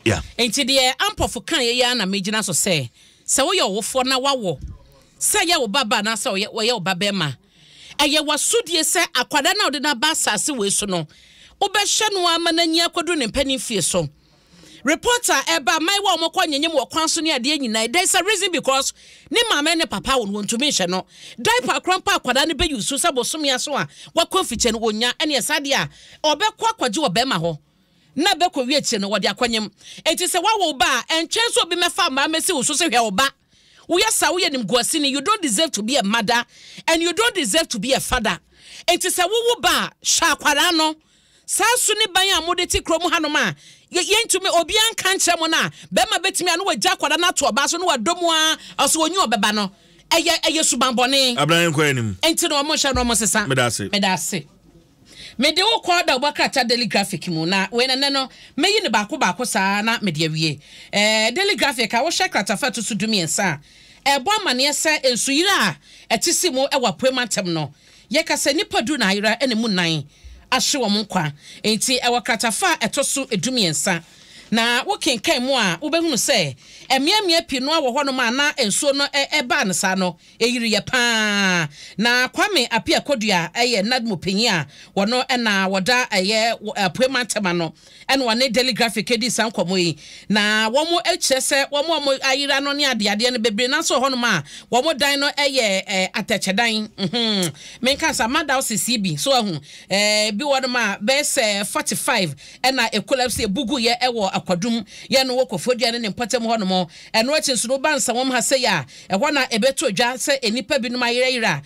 Yeah. Enti de ampofu kan ye ya na megina so say wo ye wofo na wawo say ye wo baba na say wo ye wo baba ma eye wasudie say akwada na ode na ba asase we so no obehwe no amanani akodu ne mpani fie so reporter eba mai wa omokwa nyenyem wo kwan so ne ade nyina there's a reason because ni mama ne papa won to me hwe no diaper krampa akwada ne be yusu sabo som ya so a wakwa fiche no wonya ene esade a obekwa akwaje wo be ma ho na be ko wiecie no wode akwanyem enti se wawo ba entwen so bi mefa ma mesi wo so se hwe wo ba wo yesa wo yenim guasini you don't deserve to be a mother and you don't deserve to be a father enti se wo ba sha kwara no sasu ni ban amode ti krom hanom a yentumi obi anka nkyere mo na be ma betimi anu wagya kwara na to oba so no wadomu a oso onyu obeba no eye suban bone Abraham ko enim enti no mo hye no mo sesa medase me de wo kwa da obakata daily graphic mu na we na no meyi ne baako saa na me de awie daily graphic a wo hye kratafa to so dumi ensa ebo amane ese ensuyira a etisi mu e wapoemantem no ye kasa nipa du na ayira ene mu nan ahye wo nkwa enti e wakratafa etoso edumi ensa na wo kenkan mu a wo behunu se emiamia pi no awo hono ma na ensuo no eba ne sa no eyiri ye pa na kwame apia kodua eye nadmo panyi a wono na woda eye apoemantema no ene wone daily graphic edi san komo yi na womo echese womo ayira no ne ade ne bebre na so hono ma womo dan no eye atachedan menka sa mada osisi bi so ahu bi wono ma bese 45 ena ekolapse ebugu ye ewo akwadum ye no wokofodua ne mpatem hono mo eno achinso no bansa wom ha se ya ehwo na ebeto dwa se enipa bi no mayira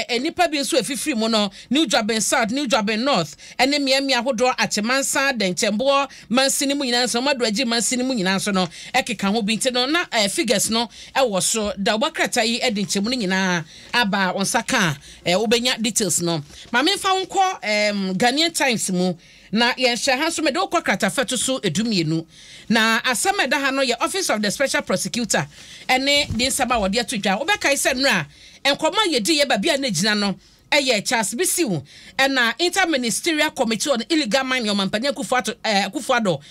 enipa bi nso efifiri mu no New Joburg South New Joburg North ene miamia hodo achemansa denchembo mansini mu nyina nso madu agi mansini mu nyina nso no ekeka ho bi nti no na figures no ewo so da obakrata yi edinchemu no nyina aba onsaka obenya details no ma memfa wonko Ghanaian Times mu na yenhye ha so me de okwa kratafa so edumienu na asama da ha no ye Office of the Special Prosecutor ene din saba wode atodwa obekai se nra enkoma yedi ye babia na gina no eye Charles Bisiu ena Interministerial Committee on Illegal Mining Omampanya Kufuado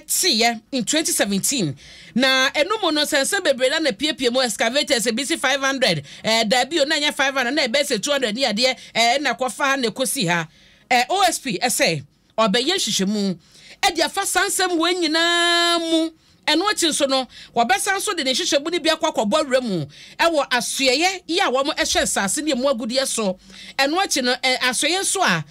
tiye in 2017 na enumo no sense bebre na piepie mo excavators BC 500 da bio na nya 500 na ebese 200 ni ade na kwafa na kosi ha OSP say obeye hwehwemu edi afa sansem we nyina mu eno achinso no wobesa so de ne hwehwebu ni bia kwakobɔ wremu ewo asoyeye yi a wo mo ehwe sase ne mu agudie so eno achi no asoyeye so a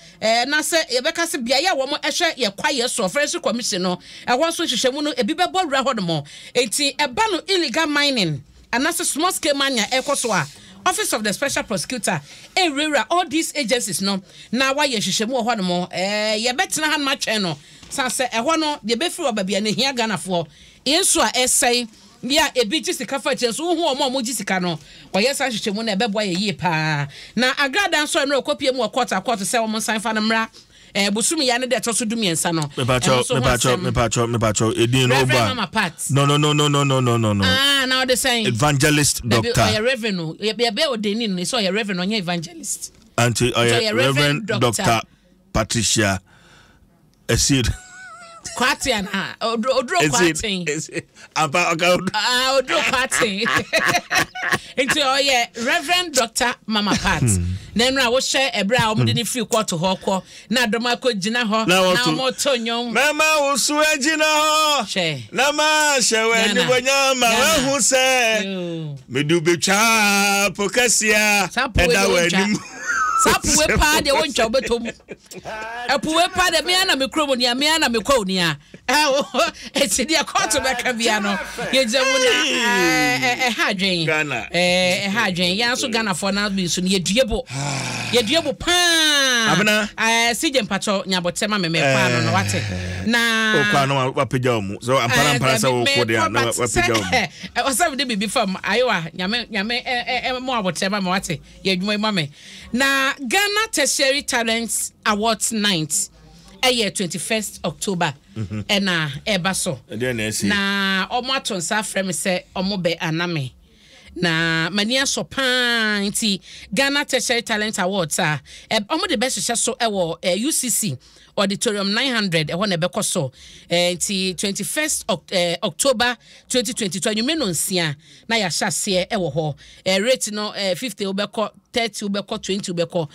na se yebeka se bia ya wo mo ehwe ye kwaye so fresh commission no ewo so hwehwemu no ebi bɛbɔ wra hɔ no mo enti eba no illegal mining anase small scale mining ekoso a Office of the Special Prosecutor rewrite all these agencies no na why ye hwehwemu ho no mo ye betena han ma twen no sanse ehɔ no de be firi obabia ne hia ganafo yenso a esai bia ebi gisika fa chenso hu omo gisika no oyɛ sa hwehwemu na ebɛboa ye yie pa na agrada nso no ekopie mu court sɛ wo mo san fa no mra busumi ya ne de to so dumiensa no me pacho edin no ba no now they saying evangelist doctor your reverend be odeni no so your reverend onye evangelist anti reverend doctor Patricia Esid Kwati na odro kwati apa odro kwati into Reverend Dr. Mama Pat na nra wo hye ebra omde ni free court ho kɔ na adoma kɔ gina ho na mo tonyom mama wo su agina ho na ma hyewe ni bonya ma wa hu sɛ medu betwa pokasia eda wanim sapu we pa de woncha obetom apu we pa de me ana me kromo ni me ana me kwa oni a eti de court be ka bia no ye jemu na ha dwen ha dwen ya so Ghana for na bi so ye duebo pa abena sije mpacho nyabotema me pa no wate na o kwa no wapegya mu so ampara sa wo kode na wapegya mu o sa de bibi fam ayowa nyame mo abotema me wate ye dwuma mame na Ghana Tertiary Talents Awards night 21st October ena eba so na omo atonsa frem se omo be aname na mania so pan nti Ghana Tertiary Talent Awards omo the best so UCC Auditorium 900 na beko so nti 21st October 2022 you mean nsia na ya hyase ho rate no 50 ubeko 30 ubeko 20 ubeko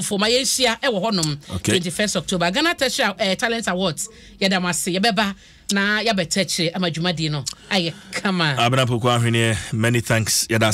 for my year ho nom 21st October Ghana Tertiary Talent Awards yadamase yebeba na yabeteche amadwumadi no aye come on abana pokwa hwene many thanks yada